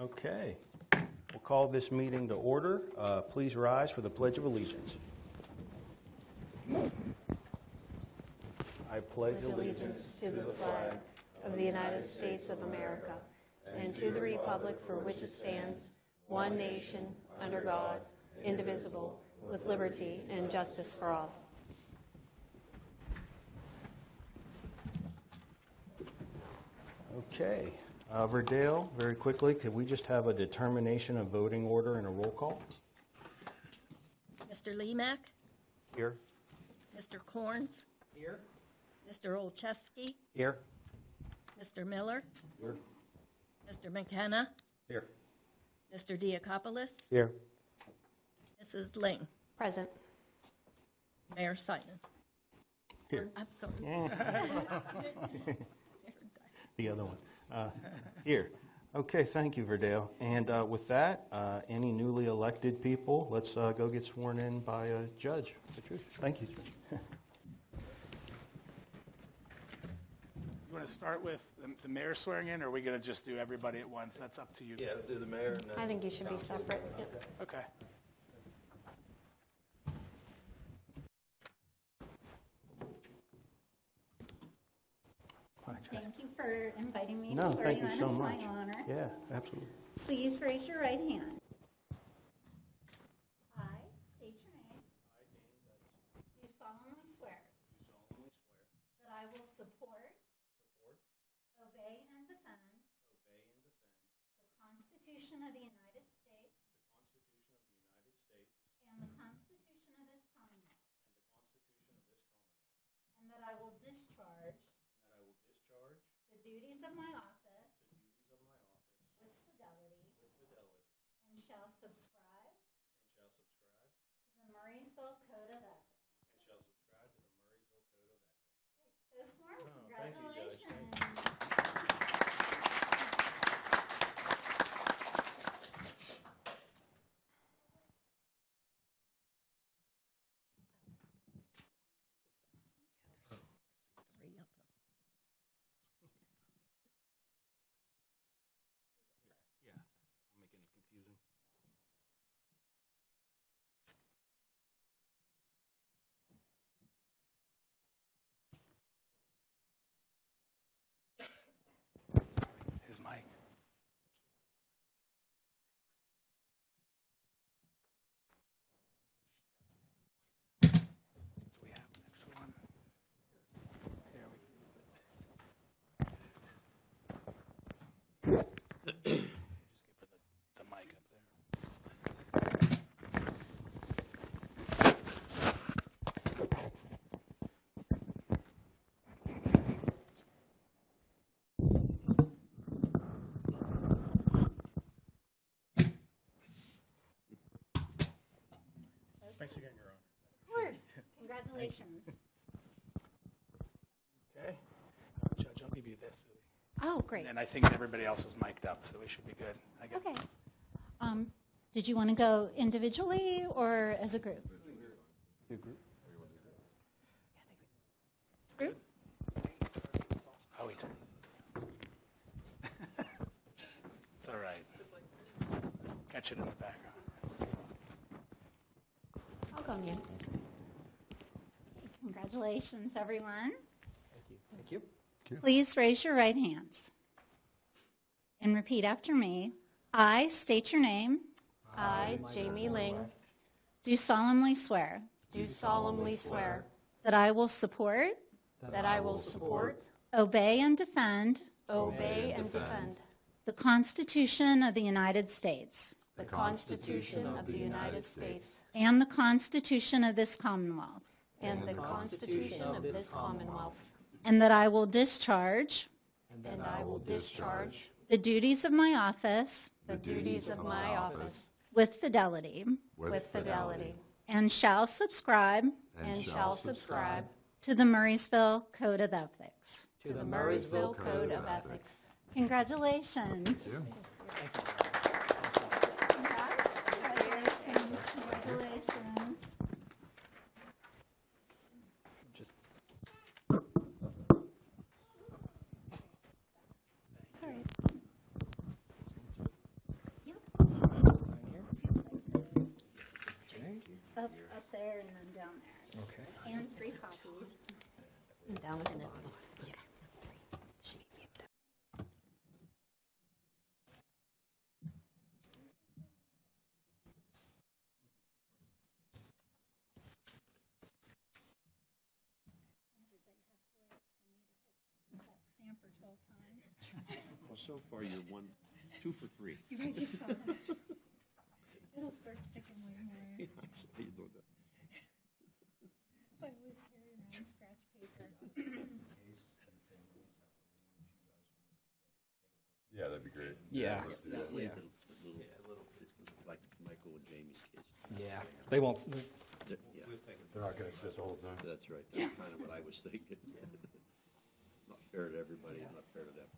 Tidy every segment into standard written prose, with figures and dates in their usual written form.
Okay. We'll call this meeting to order. Please rise for the Pledge of Allegiance. I pledge allegiance to the flag of the United States of America and to the republic for which it stands, one nation, under God, indivisible, with liberty and justice for all. Okay. Verdale, very quickly, could we just have a determination of voting order and a roll call? Mr. Lemak? Here. Mr. Corns? Here. Mr. Olszewski? Here. Mr. Miller? Here. Mr. McKenna? Here. Mr. Diakopoulos? Here. Mrs. Ling? Present. Mayor Simon? Here. I'm sorry. The other one. Here. Okay, thank you, Verdale. And with that, any newly elected people, let's go get sworn in by Judge Patricia. Thank you, Judge. You want to start with the mayor swearing in, or are we going to just do everybody at once? That's up to you. Yeah, do the mayor. And then I think you should be separate. Yep. Okay. Hi, Judge. Thank you for inviting me No, to swear thank you you in. so It's much. my honor. Yeah, absolutely. Please raise your right hand. I state your name. Do solemnly swear. That I will support. Obey and defend. The Constitution of the United States. And the Constitution of this Commonwealth. And that I will discharge. The duties of my office. With fidelity. And shall subscribe. To the Murraysville Code of Ethics. So smart. thank you, Judge. Congratulations. Yeah, I'm making it confusing. His mic. Do we have an extra one? Here we Just give her the mic up there. Thanks again, Your Honor. Of course. Congratulations. Okay. Judge, I'll give you this. Oh, great. And I think everybody else is mic'd up, so we should be good, I guess. Okay. Did you want to go individually or as a group? Group? Oh, wait. It's all right. Catch it in the background. I'll go mute. Congratulations, everyone. Thank you. Please raise your right hands and repeat after me. I state your name. I, Jamie Ling, Do solemnly swear do solemnly swear that I will support, that I will support, obey, and defend obey, and defend the Constitution of the United States the Constitution of the United States and the Constitution of this Commonwealth, and the Constitution of this Commonwealth, and that I will discharge and I will discharge the duties of my office the duties of my office with fidelity with fidelity, and shall subscribe and shall subscribe to the Murraysville Code of Ethics. to the Murraysville Code of Ethics. Congratulations. Congratulations. Congratulations. Just Sorry. up there and then down there. Okay. And 3 copies. Down at the bottom. Stamp for 12 times. Well, so far you're 2 for 3. You might do something. It'll start sticking way more. Yeah, I see how you doing that. So I always carry around scratch paper. Yeah, that'd be great. Yeah. Let's do That that. way, it's like Michael and Jamie's case. Yeah. They won't. Yeah, They're not gonna sit the whole time. that's right. That's kind of what I was thinking. Not fair to everybody, not fair to them.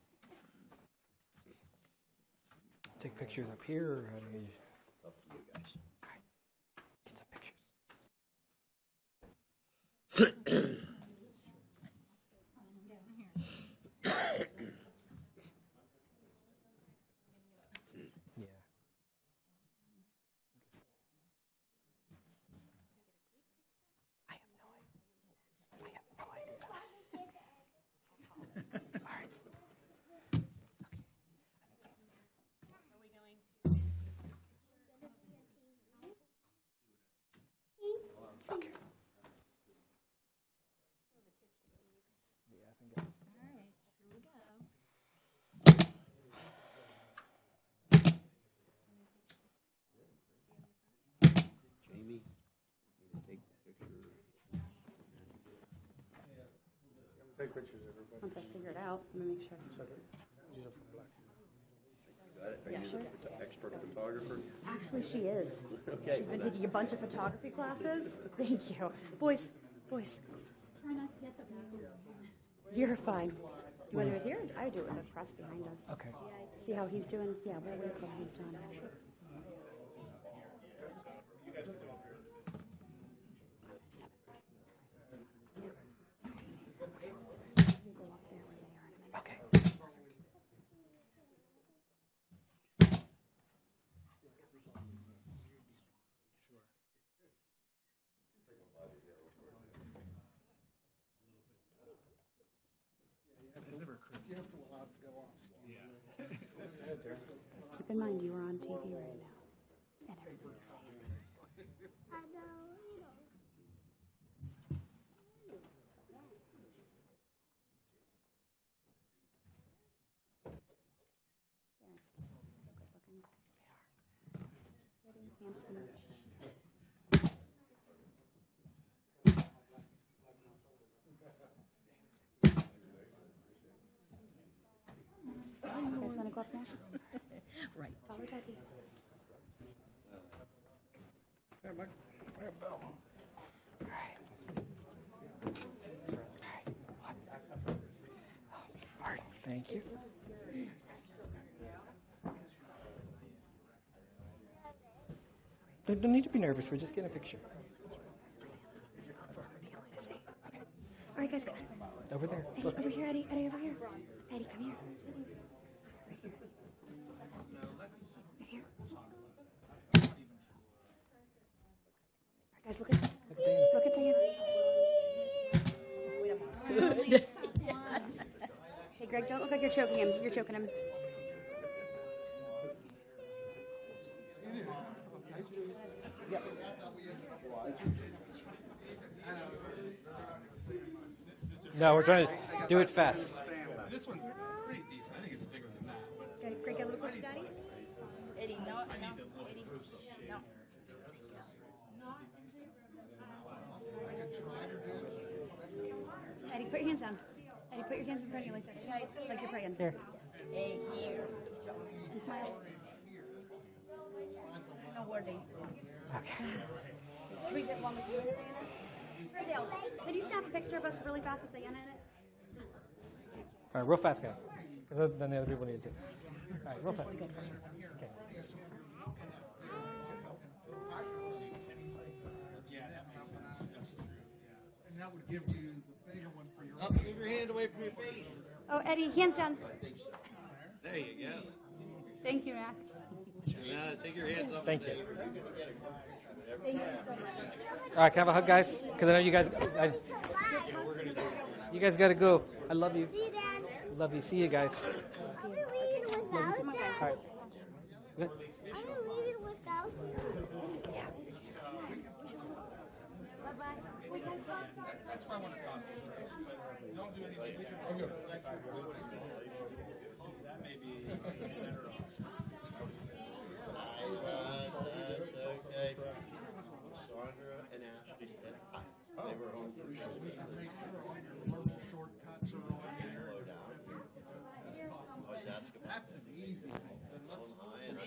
Take pictures up here, or how do you Up to you guys. get some pictures? Yeah. I have no idea. All right. Okay. Yeah, I think. All right, here we go. Jamie, you can take a picture. Take pictures, everybody. Once I figure it out, I'm gonna make sure. Got it? Are you the expert photographer? Actually, she is. Okay. She's been taking a bunch of photography classes. Thank you. Boys. Try not to get the view. You're fine. You want to do it here? I do it with the press behind us. Okay. See how he's doing? Yeah, we'll wait till he's done. Okay. Just keep in mind you are on TV right now. And everything you say is handsome. You guys want to go up now? Right. Follow Tati. Yeah, Mike. I have Bell. All right. Thank you. Don't need to be nervous. We're just getting a picture. All right, guys, come on. Over there. Eddie, Look. over here, Eddie. Eddie, over here. Eddie, come here. Right here. All right, guys, look at Diana. Hey, Greg, don't look like you're choking him. You're choking him. No, we're trying to do it fast. This one's pretty decent. I think it's bigger than that. But Greg, get a little closer, Daddy. Eddie, no, Eddie, no. Eddie, put your hands down. Eddie, put your hands in front of you like this. Like you're praying. Here. Hey, here. And smile. No wording. Okay. Can we get one with you and Diana? Dale, can you snap a picture of us really fast with Diana in it? All right, real fast, guys. Then the other people need to. All right, real fast. Okay. And that would give you the bigger one for your. Oh, move your hand away from your face. Oh, Eddie, hands down. There you go. Thank you, Mac. Now take your hands off. Thank you. Thank you so much. All right, can I have a hug, guys? Because I know you guys. You guys gotta go. I love you. See you, Dad. Love you. See you guys. Are we leaving without All Dad? right. Good. Are we leaving without Yeah. Bye-bye. We can go outside. That's why I want to talk. But don't do anything. That may be a better option. Okay. Sandra and Ashley said hi. They were home for sure. Make sure all your local shortcuts are on there. Slow down. I was asking about That's an easy one. hi and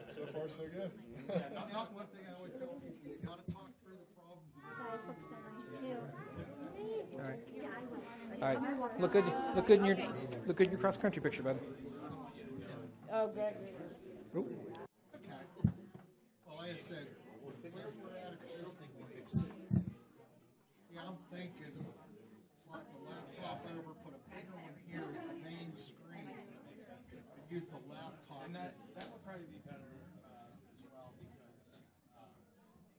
So far, so good. That's one thing I always tell people, you gotta talk through the problems. Guys look so nice too. All right. All right. Look good. Look good in your cross country picture, bud. Oh, good. Ooh. Okay. Well, like I said, where we're at this thing, yeah, I'm thinking, slide the laptop over, put a bigger one here as the main screen, and use the laptop. And that would probably be better as well because sometimes I don't want to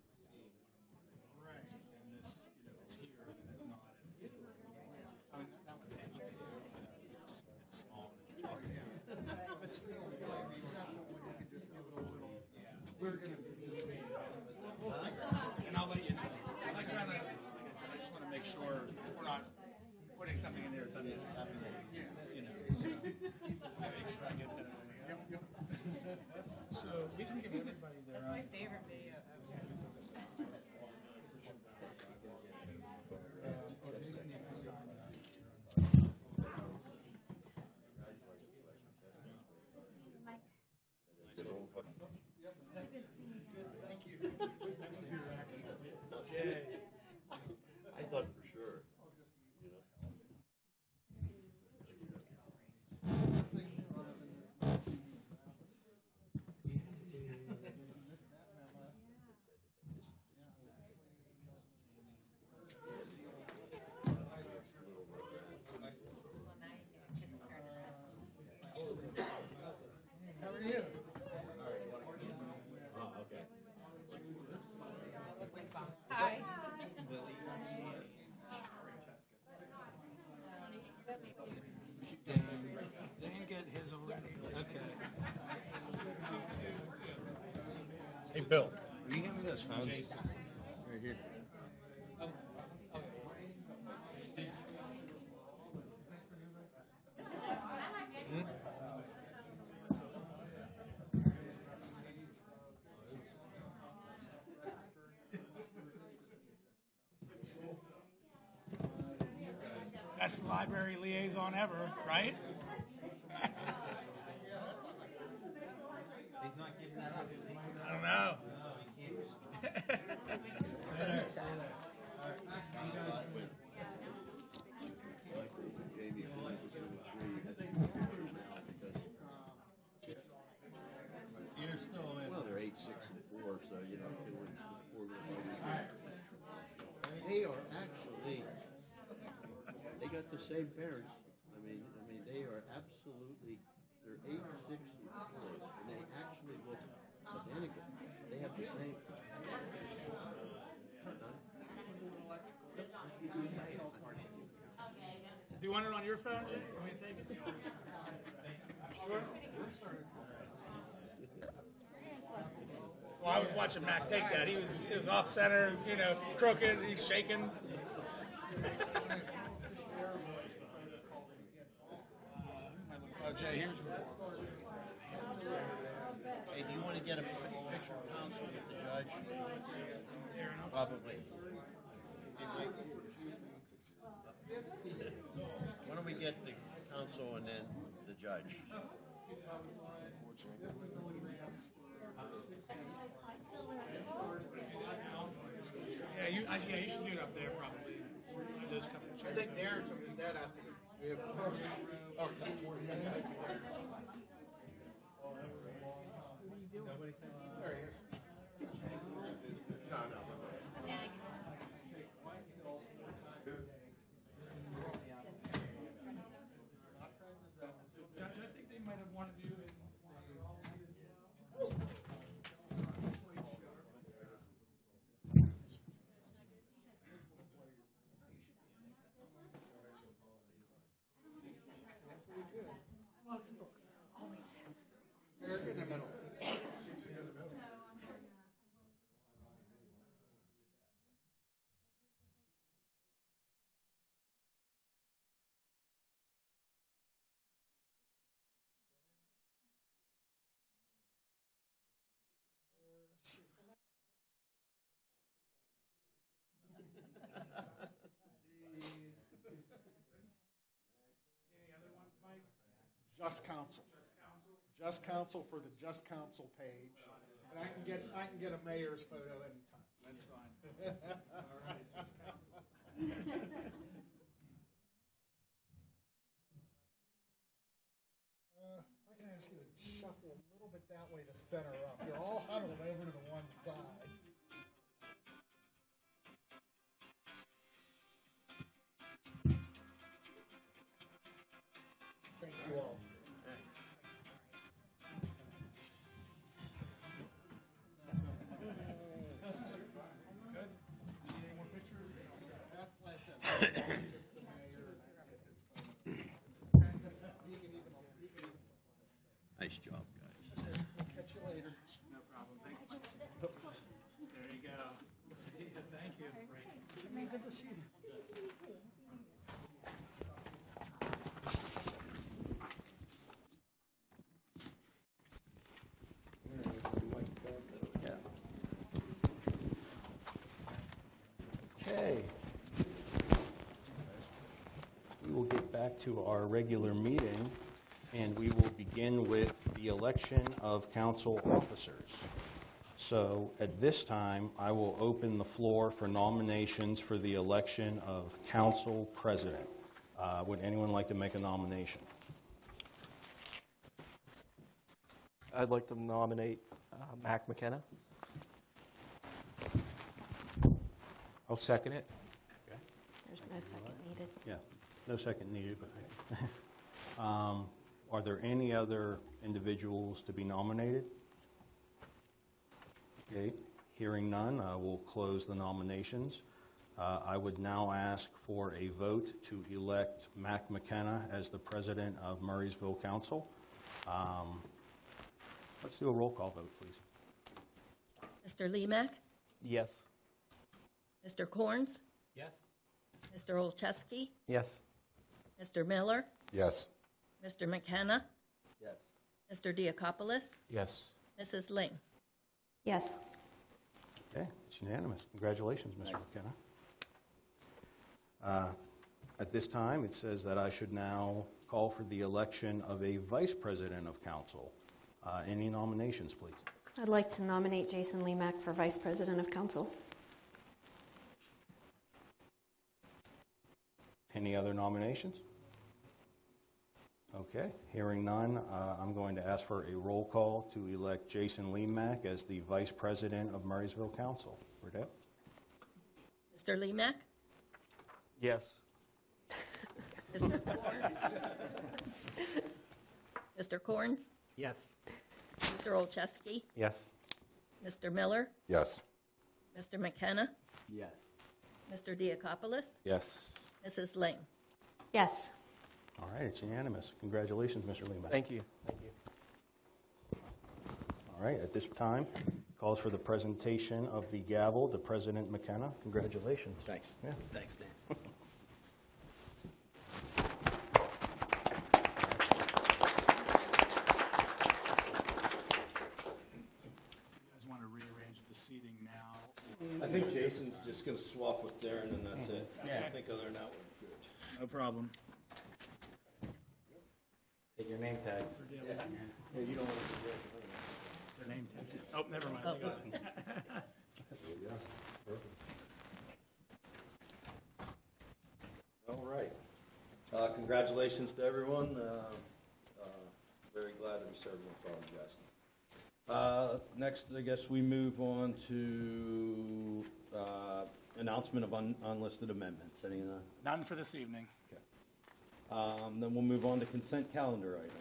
see what I'm Right. and this, it's here and it's not. I mean, that would be because it's small and it's Oh, yeah. But still, you know, every separate one, you can just give it a little, we're gonna be. And I'll let you know. Like I said, I just want to make sure we're not putting something in there that's unnecessary. So, I make sure I get that. Yep. So we can give everybody their own. My favorite video. I thought for sure. How are you? Oh, okay. Hi. Dane get his already? Okay. Hey, Bill. Will you hand me those phones? Right here. Best library liaison ever, right? I don't know. Jamie, I was doing You're still in. well, they're 8, 6, and 4, so they were 4 They are actually. They got the same parents. I mean, they are absolutely. They're 8, 6, and 4, and they actually look identical. They have the same. Do you want it on your phone, Jim? Want me to take it? Sure. Well, I was watching Mac take that. He was off center, crooked. He's shaking. Oh, Jay, here's your. Hey, do you want to get a picture of council with the judge? Probably. Hey, Mike. Why don't we get the council and then the judge? Yeah, you should do it up there probably. Those couple of chairs. Darren took his dad out to Judge, I think they want to do is Eric in the middle. Just Council. Just Council for the Just Council page. And I can get a mayor's photo anytime. That's fine. All right, Just Council. I can ask you to shuffle a little bit that way to center up. You're all huddled over to the one side. Thank you all. Good. Any more pictures? That's why I said, just the mayor. He can even. Nice job, guys. Catch you later. No problem. Thank you. There you go. See you. Thank you. Good to see you. Okay. We will get back to our regular meeting, and we will begin with the election of council officers. So at this time, I will open the floor for nominations for the election of council president. Would anyone like to make a nomination? I'd like to nominate Mac McKenna. I'll second it. There's no second needed. Yeah, no second needed, but are there any other individuals to be nominated? Okay, hearing none, we'll close the nominations. I would now ask for a vote to elect Mac McKenna as the president of Murraysville Council. Let's do a roll call vote, please. Mr. Lemak, Yes. Mr. Corns, Yes. Mr. Olszewski, Yes. Mr. Miller, Yes. Mr. McKenna, Yes. Mr. Diakopoulos, Yes. Mrs. Ling. Yes. Okay, it's unanimous. Congratulations, Mr. McKenna. At this time, it says that I should now call for the election of a vice president of council. Any nominations, please? I'd like to nominate Jason Lemak for Vice President of Council. Any other nominations? Okay, hearing none, I'm going to ask for a roll call to elect Jason Lemak as the Vice President of Murraysville Council. Burdette? Mr. Lemak, Yes. Mr. Corns, Mr. Corns, Yes. Mr. Olszewski, Yes. Mr. Miller, Yes. Mr. McKenna, Yes. Mr. Diakopoulos, Yes. Mrs. Ling. Yes. All right, it's unanimous. Congratulations, Mr. Lemak. Thank you. Thank you. All right, at this time, calls for the presentation of the gavel to President McKenna. Congratulations. Thanks. Yeah. Thanks, Dan. You guys want to rearrange the seating now? I think Jason's just going to swap with Darren, and that's it. I think other than that, we're good. No problem. Get your name tag. Yeah, you don't want to forget. The name tag. Oh, never mind. I got it. All right. Congratulations to everyone. Very glad to be serving with all you guys. Next, I guess we move on to announcement of unlisted amendments. Any? None for this evening. Then we'll move on to consent calendar items.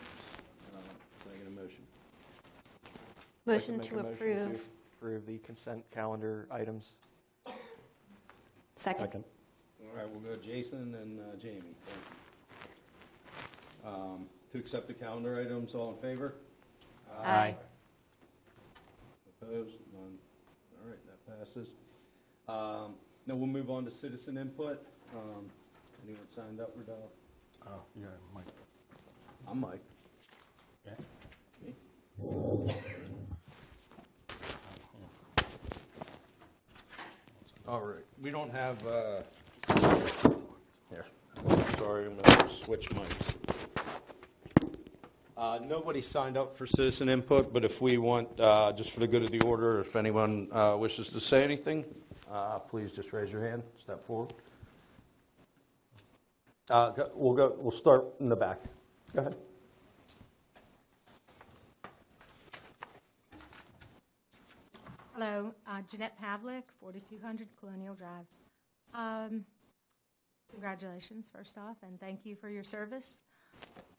Motion make to a motion approve. approve the consent calendar items. Second. All right, we'll go Jason and Jamie. Thank you. To accept the calendar items, all in favor? Aye. Opposed? None. All right, that passes. Now we'll move on to citizen input. Anyone signed up, Rodolph? Oh, yeah, Mike. I'm Mike. Yeah. Me? All right, we don't have, here, sorry, I'm going to switch mics. Nobody signed up for citizen input, but if we want, just for the good of the order, if anyone wishes to say anything, please just raise your hand, step forward. We'll start in the back. Go ahead. Hello, Jeanette Pavlik, 4200 Colonial Drive. Congratulations, first off, and thank you for your service.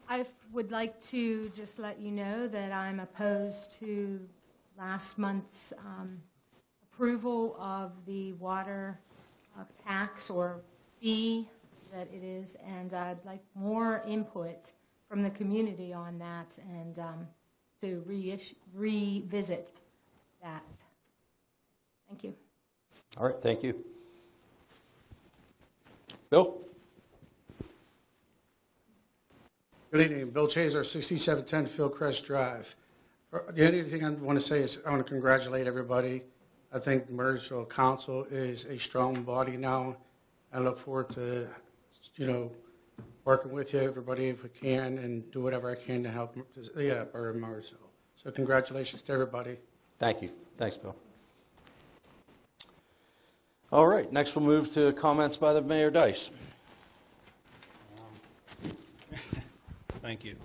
I would like to just let you know that I'm opposed to last month's approval of the water tax or fee that it is, and I'd like more input from the community on that and to revisit that. Thank you. All right, thank you. Bill? Good evening. Bill Chaser, 6710 Fieldcrest Drive. The only thing I want to say is I want to congratulate everybody. I think the Murrysville Council is a strong body now. I look forward to, working with you, everybody, if we can, and do whatever I can to help Borough of Murrysville. So congratulations to everybody. Thank you. Thanks, Bill. All right, next we'll move to comments by the Mayor Dice. Thank you.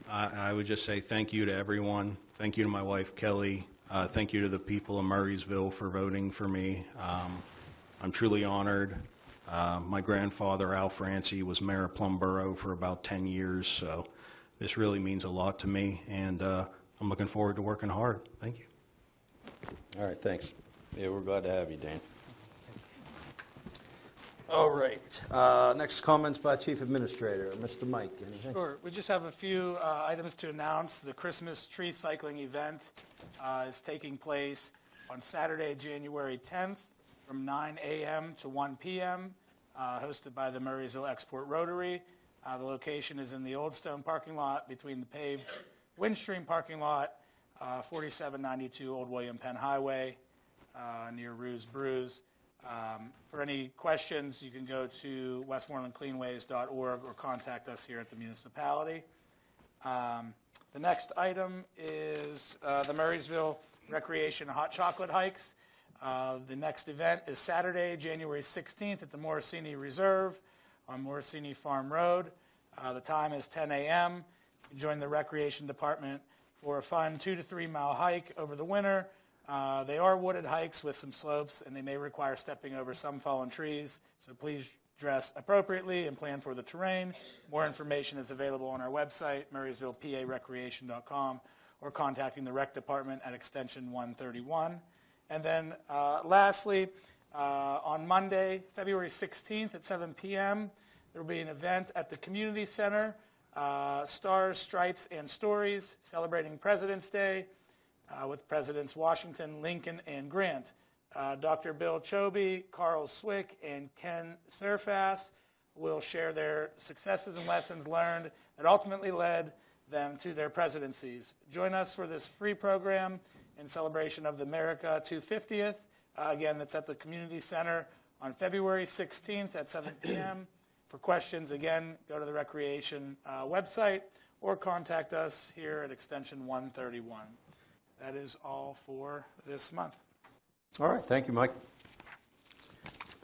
I would just say thank you to everyone. Thank you to my wife, Kelly. Thank you to the people of Murrysville for voting for me. I'm truly honored. My grandfather, Al Francie, was mayor of Plum Borough for about 10 years, so this really means a lot to me, and I'm looking forward to working hard. Thank you. All right, thanks. Yeah, we're glad to have you, Dan. All right, next comments by Chief Administrator. Mr. Mike, anything? Sure. We just have a few items to announce. The Christmas tree cycling event is taking place on Saturday, January 10th from 9 a.m. to 1 p.m., hosted by the Murrysville Export Rotary. The location is in the Old Stone parking lot between the paved Windstream parking lot, 4792 Old William Penn Highway, near Ruse Brews. For any questions, you can go to westmorelandcleanways.org or contact us here at the municipality. The next item is the Murrysville Recreation Hot Chocolate Hikes. The next event is Saturday, January 16th at the Morosini Reserve on Morosini Farm Road. The time is 10 a.m. You join the Recreation Department for a fun 2 to 3 mile hike over the winter. They are wooded hikes with some slopes, and they may require stepping over some fallen trees, so please dress appropriately and plan for the terrain. More information is available on our website, murrysvilleparecreation.com, or contacting the Rec Department at extension 131. And then lastly, on Monday, February 16th at 7 p.m., there will be an event at the Community Center, Stars, Stripes, and Stories, celebrating President's Day, with Presidents Washington, Lincoln, and Grant. Dr. Bill Chobe, Carl Swick, and Ken Surfass will share their successes and lessons learned that ultimately led them to their presidencies. Join us for this free program in celebration of the America 250th. Again, that's at the Community Center on February 16th at 7 p.m. For questions, again, go to the Recreation website or contact us here at extension 131. That is all for this month. All right, thank you, Mike.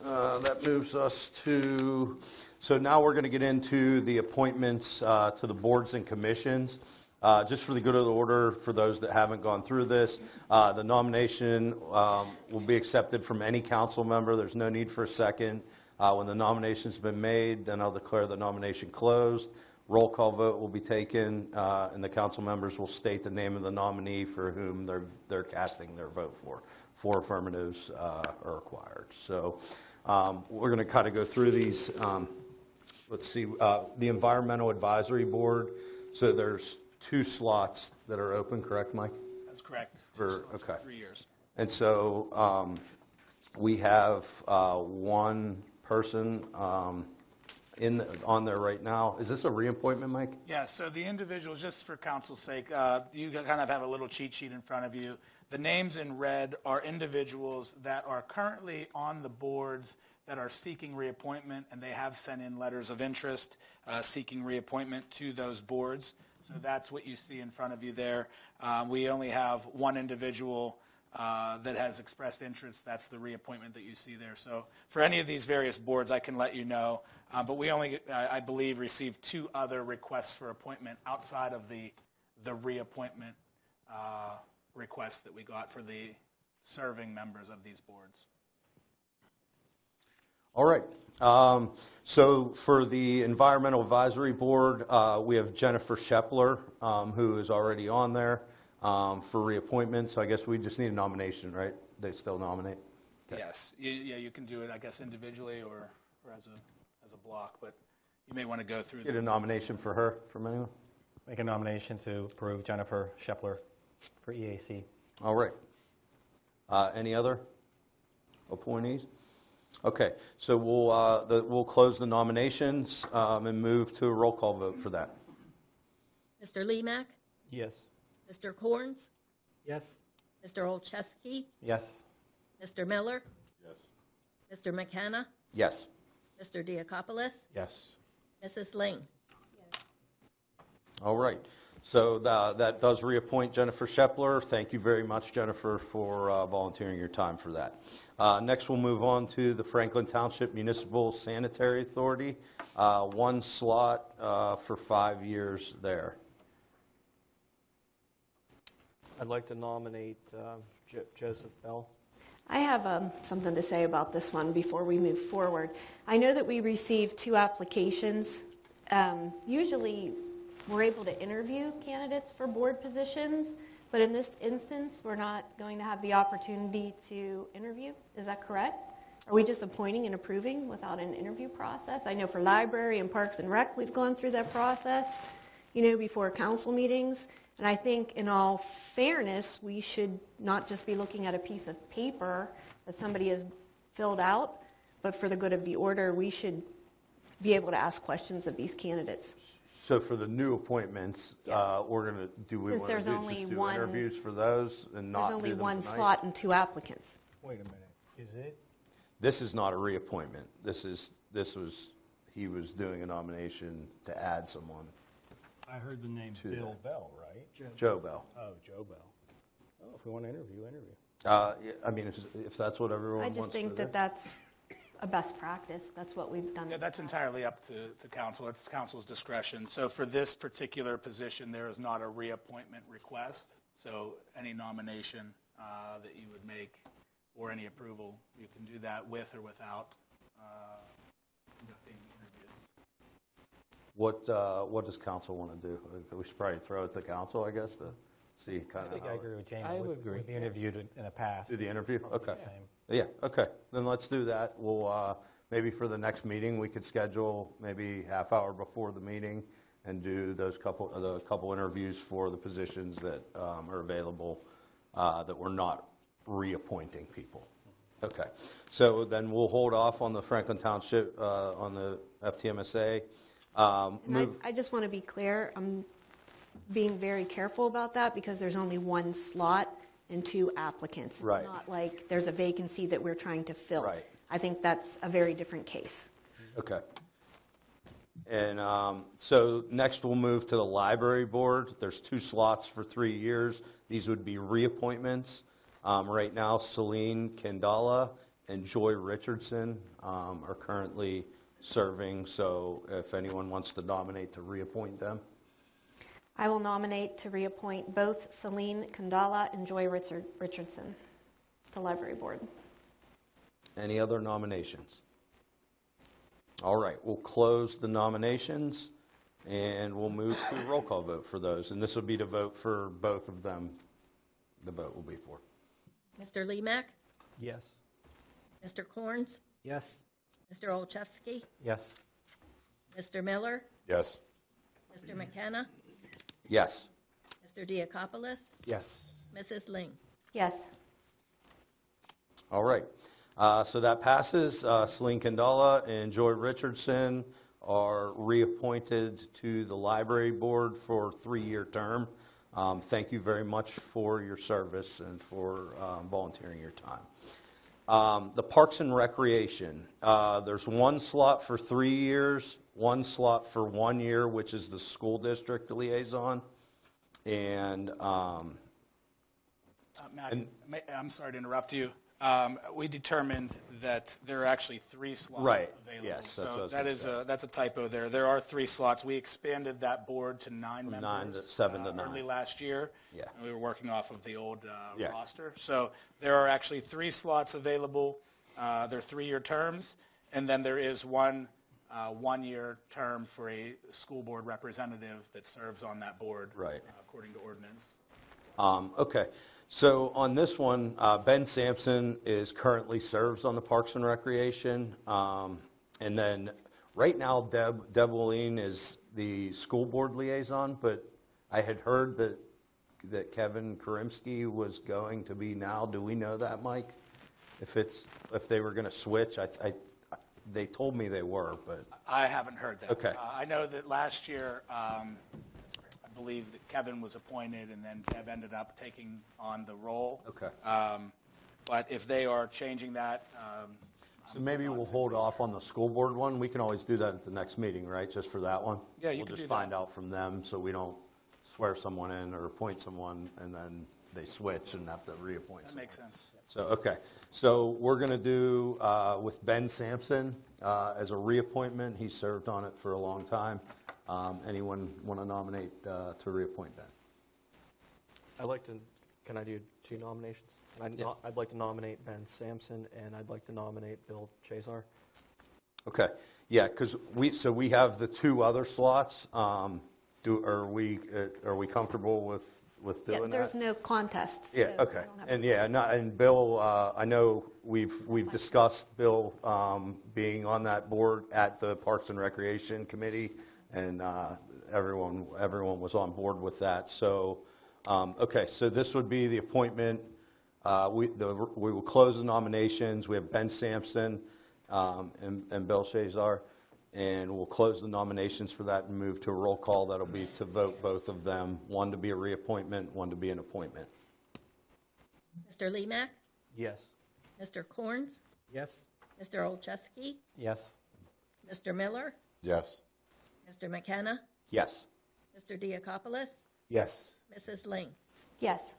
That moves us to, so now we're going to get into the appointments to the boards and commissions. Just for the good of the order, for those that haven't gone through this, the nomination will be accepted from any council member. There's no need for a second. When the nomination's been made, then I'll declare the nomination closed. Roll call vote will be taken, and the council members will state the name of the nominee for whom they're casting their vote for. 4 affirmatives are required. So we're going to kind of go through these. Let's see, the Environmental Advisory Board. So there's 2 slots that are open, correct, Mike? That's correct. For 3 years. And so we have 1 person on there right now. Is this a reappointment, Mike? Yeah, so the individuals, just for council's sake, you kind of have a little cheat sheet in front of you. The names in red are individuals that are currently on the boards that are seeking reappointment, and they have sent in letters of interest seeking reappointment to those boards. So that's what you see in front of you there. We only have 1 individual that has expressed interest. That's the reappointment that you see there. So for any of these various boards, I can let you know. But we only, I believe, received 2 other requests for appointment outside of the reappointment requests that we got for the serving members of these boards. All right. So for the Environmental Advisory Board, we have Jennifer Shepler, who is already on there for reappointment. So I guess we just need a nomination, right? They still nominate? Okay. Yes. Yeah, you can do it, I guess, individually or as a block, but you may want to go through. Get a nomination for her from anyone? Make a nomination to approve Jennifer Shepler for EAC. All right. Any other appointees? Okay, so we'll close the nominations and move to a roll call vote for that. Mr. Lemak? Yes. Mr. Corns? Yes. Mr. Olszewski? Yes. Mr. Miller? Yes. Mr. McKenna? Yes. Mr. Diakopoulos? Yes. Mrs. Ling? All right. So that does reappoint Jennifer Shepler. Thank you very much, Jennifer, for volunteering your time for that. Next, we'll move on to the Franklin Township Municipal Sanitary Authority. 1 slot for 5 years there. I'd like to nominate Joseph Bell. I have something to say about this one before we move forward. I know that we received 2 applications. Usually we're able to interview candidates for board positions, but in this instance we're not going to have the opportunity to interview. Is that correct? Are we just appointing and approving without an interview process? I know for library and parks and rec we've gone through that process, before council meetings. And I think in all fairness, we should not just be looking at a piece of paper that somebody has filled out, but for the good of the order, we should be able to ask questions of these candidates. So for the new appointments, we're going to do interviews for those and not There's only do them 1 tonight? slot and 2 applicants. Wait a minute, is it? This is not a reappointment. He was doing a nomination to add someone. I heard the name To Bill that. Bell, right? Joe Bell. Oh, Joe Bell. Oh, if we want to interview. I mean, if that's what everyone I wants just to think do. that that's a best practice. That's what we've done. Yeah, that's entirely up to council. It's council's discretion. So for this particular position, there is not a reappointment request. So any nomination that you would make or any approval, you can do that with or without conducting interviews. What does council want to do? We should probably throw it to council, I guess, to see kind of I think how I agree with Jamie. I would agree. We've been interviewed in the past. do the interview. Probably Okay. the same. Yeah. Okay. Then let's do that. We'll maybe for the next meeting we could schedule maybe half hour before the meeting and do the couple interviews for the positions that are available that we're not reappointing people. Okay. So then we'll hold off on the Franklin Township on the FTMSA. And I just want to be clear, I'm being very careful about that because there's only 1 slot and 2 applicants. Right. It's not like there's a vacancy that we're trying to fill. Right. I think that's a very different case. Okay. And so next we'll move to the library board. There's 2 slots for 3 years. These would be reappointments. Right now, Celine Kandala and Joy Richardson are currently serving. So if anyone wants to nominate to reappoint them. I will nominate to reappoint both Celine Kandala and Joy Richardson to library board. Any other nominations? All right, we'll close the nominations And we'll move to a roll call vote for those. And this will be to vote for both of them. The vote will be for. Mr. Lemak? Yes. Mr. Corns? Yes. Mr. Olszewski? Yes. Mr. Miller? Yes. Mr. McKenna? Yes. Mr. Diakopoulos? Yes. Mrs. Ling? Yes. All right. So that passes. Celine Kandala and Joy Richardson are reappointed to the library board for a 3-year term. Thank you very much for your service and for volunteering your time. The Parks and Recreation. There's one slot for 3 years, one slot for 1 year, which is the school district liaison. And Matt, I'm sorry to interrupt you. We determined that there are actually 3 slots Right. available. Yes, that's what I was that gonna is say. that's a typo there. There are 3 slots. We expanded that board to 9 members. 9 to 7 to 9. Early last year. Yeah. And we were working off of the old Yeah. roster. So there are actually 3 slots available. They're 3-year terms, and then there is one 1-year term for a school board representative that serves on that board. Right. According to ordinance. Okay. So on this one, Ben Sampson currently serves on the Parks and Recreation. And then right now, Deb Willeen is the school board liaison, but I had heard that Kevin Karimsky was going to be now. Do we know that, Mike? If they were going to switch? They told me they were, but I haven't heard that. Okay. I know that last year, I believe that Kevin was appointed, and then Deb ended up taking on the role. Okay. But if they are changing that, so maybe we'll hold off on the school board one. We can always do that at the next meeting, right? Just for that one? Yeah, you We'll can just do that. find out from them so we don't swear someone in or appoint someone and then they switch and have to reappoint that someone. makes sense. So, okay. So we're going to do with Ben Sampson as a reappointment. He served on it for a long time. Anyone want to nominate to reappoint Ben? Can I do 2 nominations? I'd like to nominate Ben Sampson, and I'd like to nominate Bill Chazar. Okay. Yeah, because we have the 2 other slots. Are we comfortable with doing that? There's no contest. Yeah. so Okay. I don't have And Bill, I know we've discussed Bill being on that board at the Parks and Recreation Committee, and everyone was on board with that. So, okay. So this would be the appointment. We will close the nominations. We have Ben Sampson and Bill Chazar. And we'll close the nominations for that and move to a roll call. That'll be to vote both of them, one to be a reappointment, one to be an appointment. Mr. Lemak? Yes. Mr. Corns? Yes. Mr. Olszewski? Yes. Mr. Miller? Yes. Mr. McKenna? Yes. Mr. Diakopoulos? Yes. Mrs. Ling? Yes.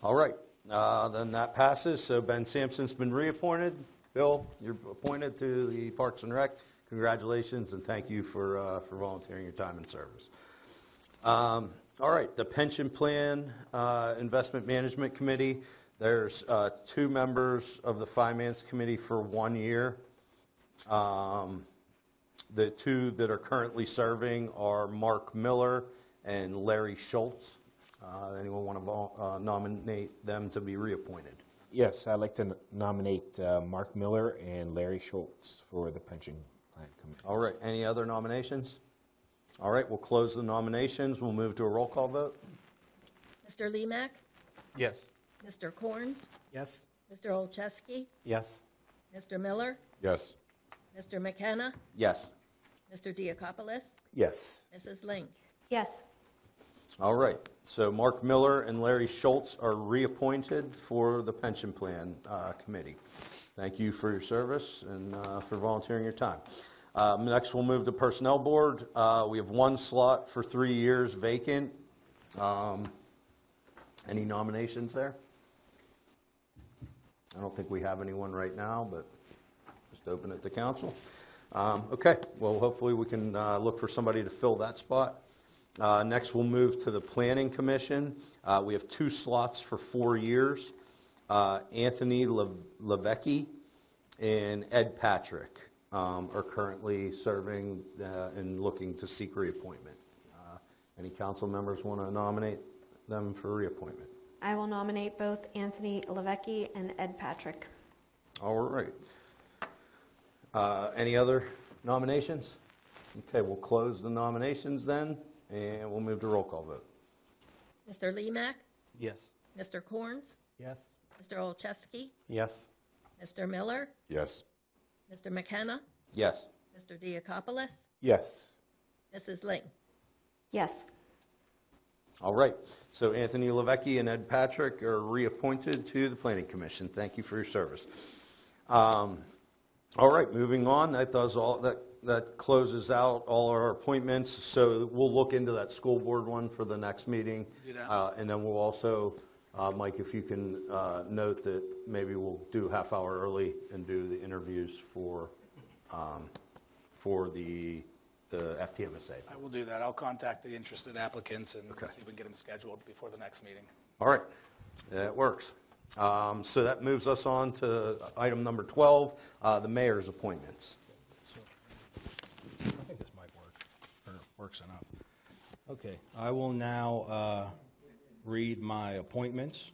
All right. Then that passes. So Ben Sampson's been reappointed. Bill, you're appointed to the Parks and Rec. Congratulations, and thank you for volunteering your time and service. All right, the Pension Plan Investment Management Committee. There's 2 members of the Finance Committee for 1 year. The 2 that are currently serving are Mark Miller and Larry Schultz. Anyone want to nominate them to be reappointed? Yes, I'd like to nominate Mark Miller and Larry Schultz for the Pension Plan Committee. All right. Any other nominations? All right. We'll close the nominations. We'll move to a roll call vote. Mr. Lemak? Yes. Mr. Corns? Yes. Mr. Olszewski? Yes. Mr. Miller? Yes. Mr. McKenna? Yes. Mr. Diakopoulos? Yes. Mrs. Ling? Yes. All right. So Mark Miller and Larry Schultz are reappointed for the Pension Plan Committee. Thank you for your service and for volunteering your time. Next, we'll move to Personnel Board. We have 1 slot for 3 years vacant. Any nominations there? I don't think we have anyone right now, but just open it to council. Okay. Well, hopefully we can look for somebody to fill that spot. Next, we'll move to the Planning Commission. We have 2 slots for 4 years. Anthony Levecki and Ed Patrick. are currently serving and looking to seek reappointment. Any council members want to nominate them for reappointment? I will nominate both Anthony Levecki and Ed Patrick. All right. Any other nominations? Okay, we'll close the nominations then, and we'll move to roll call vote. Mr. Lemak? Yes. Mr. Corns? Yes. Mr. Olszewski? Yes. Mr. Miller? Yes. Mr. McKenna? Yes. Mr. Diakopoulos? Yes. Mrs. Ling? Yes. All right. So Anthony Levecki and Ed Patrick are reappointed to the Planning Commission. Thank you for your service. All right, moving on. That does all that closes out all our appointments. So we'll look into that school board one for the next meeting, and then we'll also, Mike, if you can note that maybe we'll do a half hour early and do the interviews for the FTMSA. I will do that. I'll contact the interested applicants and see if we can get them scheduled before the next meeting. All right, that works. So that moves us on to item number 12, the mayor's appointments. I think this might work, or works enough. Okay, I will now read my appointments.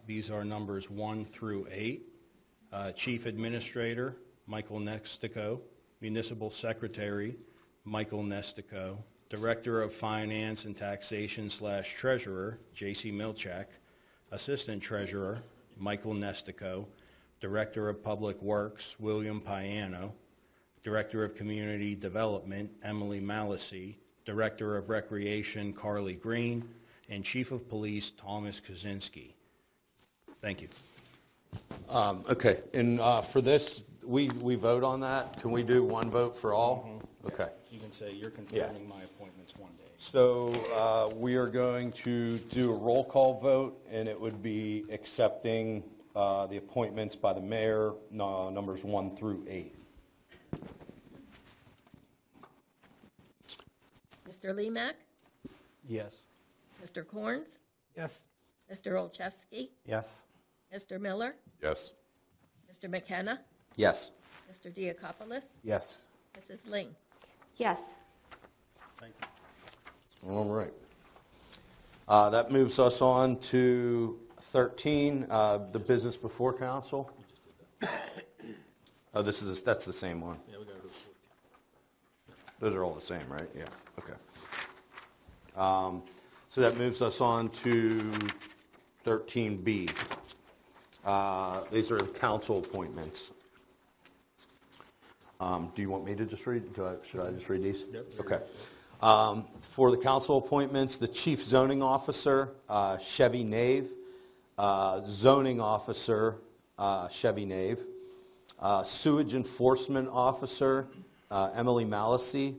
These are numbers 1 through 8. Chief Administrator, Michael Nestico. Municipal Secretary, Michael Nestico. Director of Finance and Taxation / Treasurer, J.C. Milchak. Assistant Treasurer, Michael Nestico. Director of Public Works, William Piano. Director of Community Development, Emily Malasey. Director of Recreation, Carly Green. And Chief of Police, Thomas Kaczynski. Thank you. Okay, and for this, we vote on that? Can we do one vote for all? Mm-hmm. Okay. You can say you're confirming my appointments one day. So we are going to do a roll call vote, and it would be accepting the appointments by the mayor, numbers 1 through 8. Mr. Lemak? Yes. Mr. Corns? Yes. Mr. Olszewski? Yes. Mr. Miller? Yes. Mr. McKenna? Yes. Mr. Diakopoulos? Yes. Mrs. Ling? Yes. Thank you. All right. That moves us on to 13, the business before council. Oh, that's the same one. Yeah, we got to go. Those are all the same, right? Yeah. Okay. So that moves us on to 13B. These are the council appointments. Do you want me to just read? Should I just read these? Yep. Okay. For the council appointments, the chief zoning officer, Chevy Nave. Zoning officer, Chevy Nave. Sewage enforcement officer, Emily Malasey.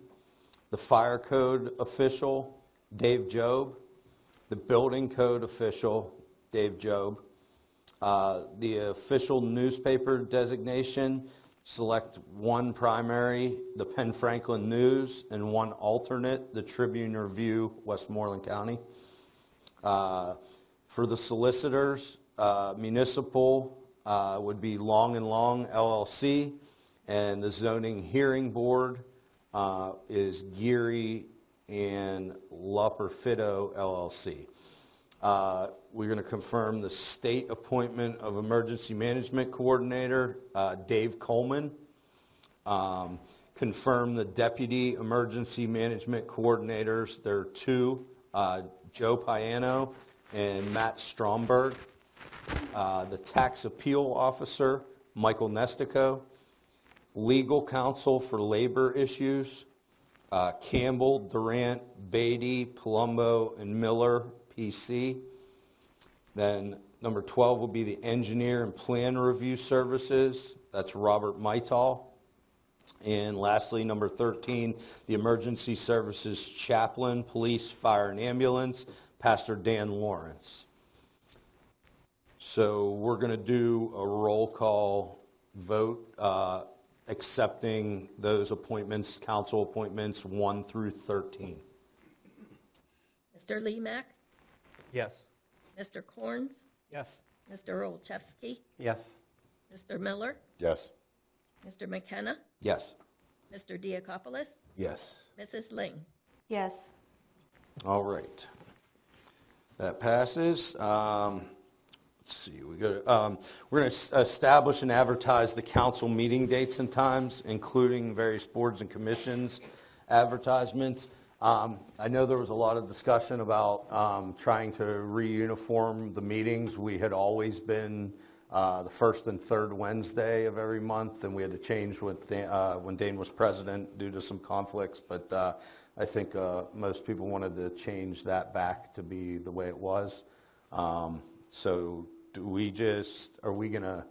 The fire code official, Dave Job. The building code official, Dave Job. The official newspaper designation, select one primary, the Penn Franklin News, and one alternate, the Tribune Review, Westmoreland County. For the solicitors, municipal would be Long and Long LLC, and the zoning hearing board is Geary and Lupper-Fido LLC. We're going to confirm the state appointment of Emergency Management Coordinator, Dave Coleman. Confirm the Deputy Emergency Management Coordinators. There are 2, Joe Piano and Matt Stromberg. The Tax Appeal Officer, Michael Nestico. Legal Counsel for Labor Issues, Campbell, Durant, Beatty, Palumbo, and Miller, PC. Then number 12 will be the Engineer and Plan Review Services. That's Robert Maital. And lastly, number 13, the Emergency Services Chaplain, Police, Fire, and Ambulance, Pastor Dan Lawrence. So we're going to do a roll call vote accepting those appointments, council appointments 1 through 13. Mr. Lemak? Yes. Mr. Corns? Yes. Mr. Olszewski? Yes. Mr. Miller? Yes. Mr. McKenna, Yes. Mr. Diakopoulos, Yes. Mrs. Ling. Yes. All right. That passes. Let's see. We're going to establish and advertise the council meeting dates and times, including various boards and commissions advertisements. I know there was a lot of discussion about trying to reuniform the meetings. We had always been the first and third Wednesday of every month, and we had to change when Dane was president due to some conflicts. But I think most people wanted to change that back to be the way it was. So are we going to?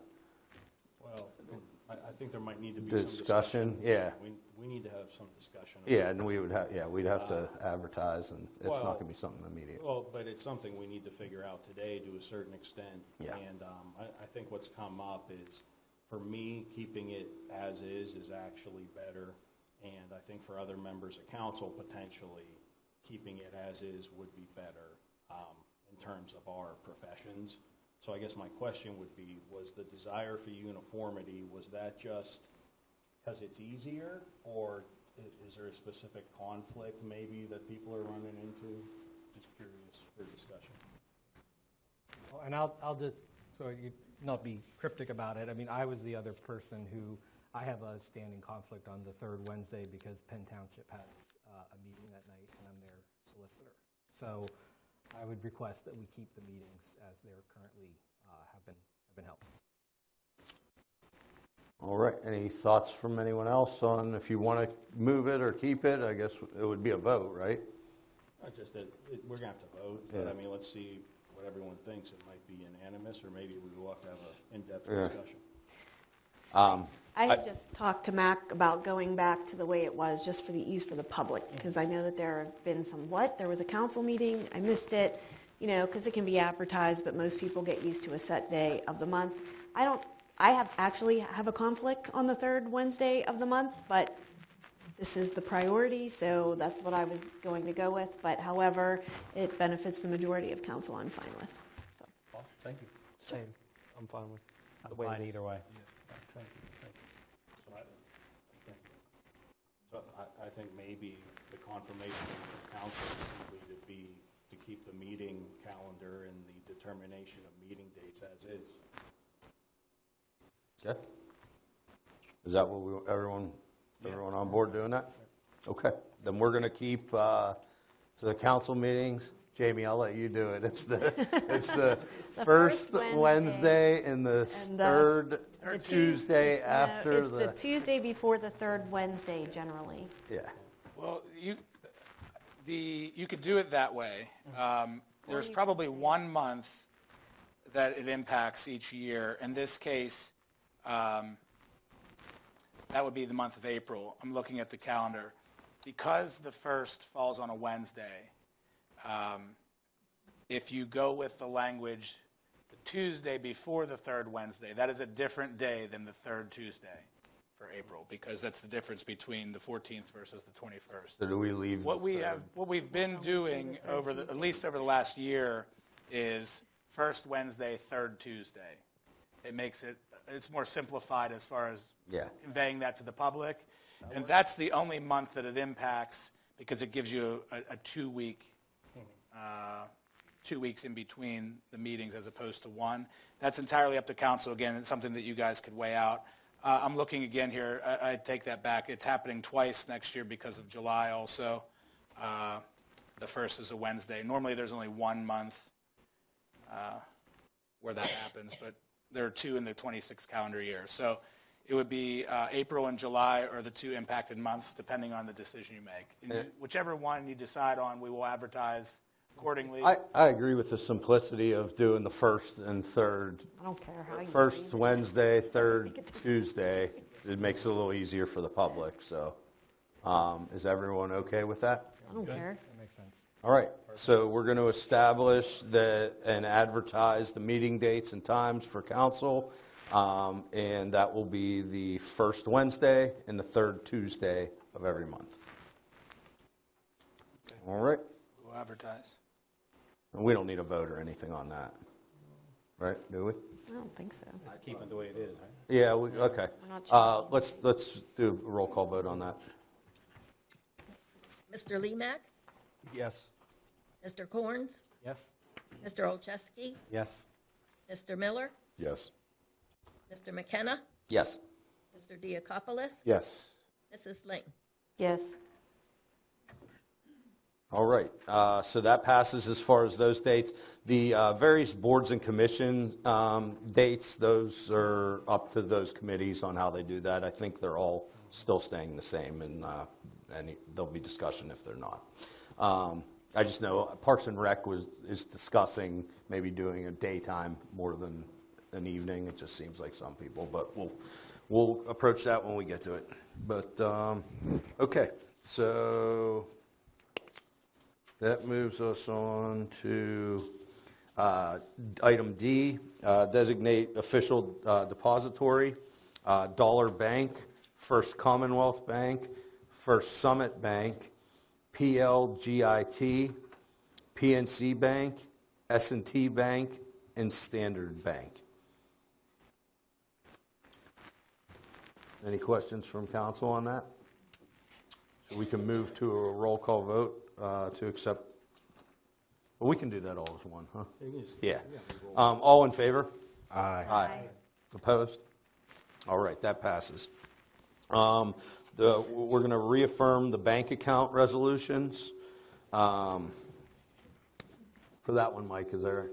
Well, I think there might need to be discussion? some discussion. Yeah. We need to have some discussion. Yeah, and we'd have to advertise, and it's not going to be something immediate. Well, but it's something we need to figure out today to a certain extent. Yeah. And I think what's come up is, for me, keeping it as is actually better. And I think for other members of council, potentially keeping it as is would be better in terms of our professions. So I guess my question would be, was the desire for uniformity, was that just because it's easier, or is there a specific conflict maybe that people are running into? Just curious for discussion. Oh, and I'll just, so you not be cryptic about it, I mean, I was the other person who, I have a standing conflict on the third Wednesday because Penn Township has a meeting that night, and I'm their solicitor. So I would request that we keep the meetings as they're currently have been held. All right. Any thoughts from anyone else on if you want to move it or keep it? I guess it would be a vote, right? Not just that we're going to have to vote, but I mean, let's see what everyone thinks. It might be unanimous, or maybe we will have to have an in-depth discussion. I had just talked to Mac about going back to the way it was, just for the ease for the public, because I know that there have been there was a council meeting, I missed it, because it can be advertised, but most people get used to a set day of the month. I have a conflict on the third Wednesday of the month, but this is the priority, so that's what I was going to go with. But however, it benefits the majority of council, I'm fine with. So. Well, thank you. Same. I'm fine with I'm the way fine it is. either way. Thank you. So I think maybe the confirmation of the council is simply to keep the meeting calendar and the determination of meeting dates as is. Okay. Is that what everyone on board doing that? Okay. Then we're going to keep to the council meetings. Jamie, I'll let you do it. It's the first Wednesday and the third Tuesday after it's the Tuesday before the third Wednesday generally. Yeah. Well, you could do it that way. There's probably 1 month that it impacts each year. In this case, that would be the month of April. I'm looking at the calendar. Because the first falls on a Wednesday, if you go with the language the Tuesday before the third Wednesday, that is a different day than the third Tuesday for April, because that's the difference between the 14th versus the 21st. So do we leave what we've been doing at least over the last year is first Wednesday, third Tuesday. It's more simplified as far as conveying that to the public. And that's the only month that it impacts, because it gives you a 2 week 2 weeks in between the meetings as opposed to one. That's entirely up to council. Again, it's something that you guys could weigh out. I'm looking again here. I take that back. It's happening twice next year because of July also. The first is a Wednesday. Normally there's only 1 month where that happens, but there are 2 in the 26 calendar year. So it would be April and July are the 2 impacted months, depending on the decision you make. And whichever one you decide on, we will advertise accordingly. I agree with the simplicity of doing the first and third. I don't care how you First Wednesday, third Tuesday. It makes it a little easier for the public. So is everyone okay with that? I don't care. That makes sense. All right. So we're going to establish and advertise the meeting dates and times for council. And that will be the first Wednesday and the third Tuesday of every month. All right. We'll advertise. And we don't need a vote or anything on that. right? Do we? I don't think so. Let's keep it the way it is, right? Yeah, okay. We're not Let's do a roll call vote on that. Mr. Lemak, Yes. Mr. Corns, Yes? Mr. Olszewski, Yes. Mr. Miller, Yes. Mr. McKenna, Yes. Mr. Diakopoulos, Yes. Mrs. Ling. Yes. All right, so that passes as far as those dates. The various boards and commission dates, those are up to those committees on how they do that. I think they're all still staying the same, and there'll be discussion if they're not. I just know Parks and Rec is discussing maybe doing a daytime more than an evening. It just seems like some people, but we'll approach that when we get to it. But okay, so that moves us on to item D, designate official depository, Dollar Bank, First Commonwealth Bank, First Summit Bank, PLGIT, PNC Bank, S&T Bank, and Standard Bank. Any questions from council on that? So we can move to a roll call vote to accept. Well, we can do that all as one, huh? Yeah. All in favor? Aye. Aye. Opposed? All right, that passes. We're going to reaffirm the bank account resolutions. For that one, Mike, is there?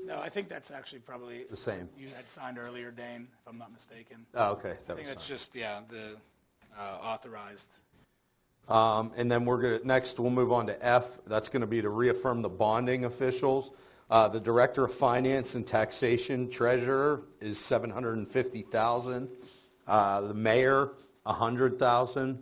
No, I think that's actually probably The same. You had signed earlier, Dane, if I'm not mistaken. Oh, okay. I think that's just, the authorized. And then next we'll move on to F. That's going to be to reaffirm the bonding officials. The Director of Finance and Taxation Treasurer is $750,000. The Mayor, $100,000.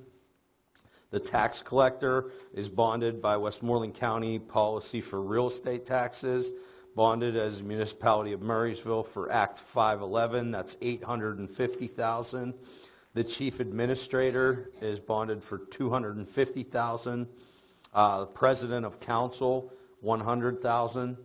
The tax collector is bonded by Westmoreland County Policy for Real Estate Taxes, bonded as the Municipality of Murraysville for Act 511. That's $850,000. The Chief Administrator is bonded for $250,000. The President of Council, $100,000.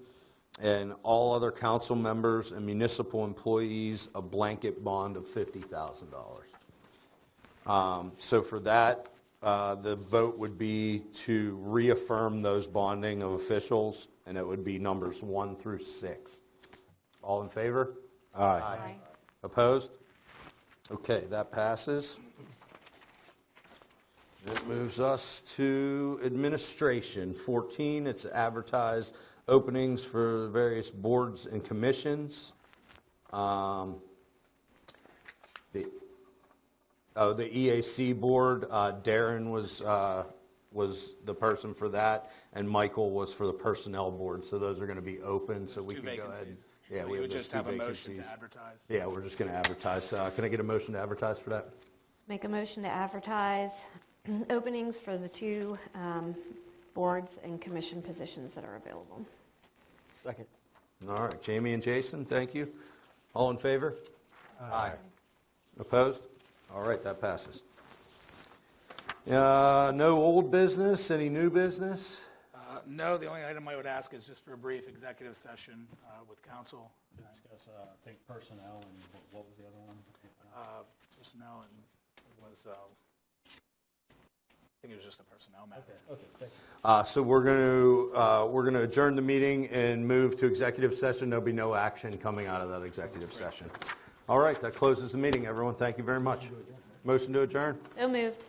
And all other council members and municipal employees, a blanket bond of $50,000. So for that, the vote would be to reaffirm those bonding of officials, and it would be numbers 1 through 6. All in favor? Aye. Opposed? Okay, that passes. It moves us to administration. 14, it's advertised openings for various boards and commissions. The EAC board, Darren was the person for that, and Michael was for the personnel board. So those are going to be open, so we can go ahead. Yeah, So we you would those just two have a motion vacancies. to advertise. Yeah, we're just going to advertise. Can I get a motion to advertise for that? Make a motion to advertise openings for the two boards and commission positions that are available. Second. All right, Jamie and Jason, thank you. All in favor? Aye. Opposed? All right, that passes. No old business, any new business? No, the only item I would ask is just for a brief executive session with council. Discuss, I think, personnel and what was the other one? Personnel and it was, I think it was just a personnel matter. Okay, thank you. So we're going to adjourn the meeting and move to executive session. There'll be no action coming out of that executive session. All right, that closes the meeting, everyone. Thank you very much. Motion to adjourn? So moved.